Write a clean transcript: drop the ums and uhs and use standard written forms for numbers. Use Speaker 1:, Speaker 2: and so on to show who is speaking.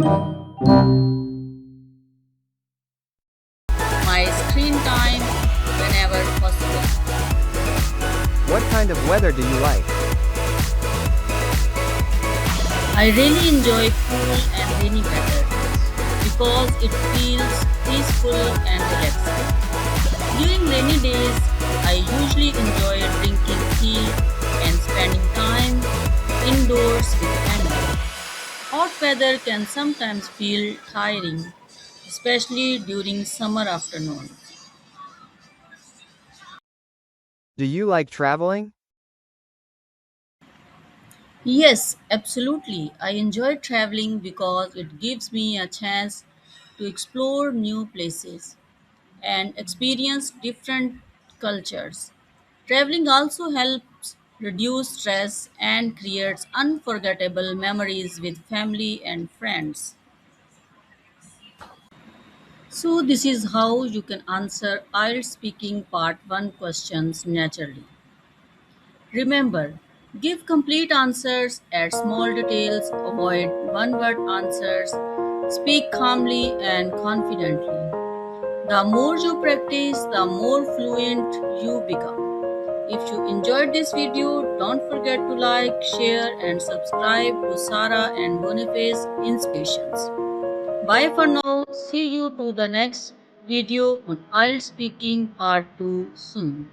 Speaker 1: My screen time whenever possible.
Speaker 2: What kind of weather do you like?
Speaker 1: I really enjoy cool and rainy weather because it feels peaceful and relaxing. During rainy days, I usually enjoy drinking tea and spending time indoors with family. Hot weather can sometimes feel tiring, especially during summer afternoons.
Speaker 2: Do you like traveling?
Speaker 1: Yes, absolutely. I enjoy traveling because it gives me a chance to explore new places and experience different cultures. Traveling also helps reduce stress and creates unforgettable memories with family and friends. So, this is how you can answer IELTS Speaking Part 1 questions naturally. Remember, give complete answers, add small details, avoid one word answers, speak calmly and confidently. The more you practice, the more fluent you become. If you enjoyed this video, don't forget to like, share, and subscribe to Sara and Bonaface Inspirations. Bye for now. See you to the next video on IELTS Speaking Part 2 soon.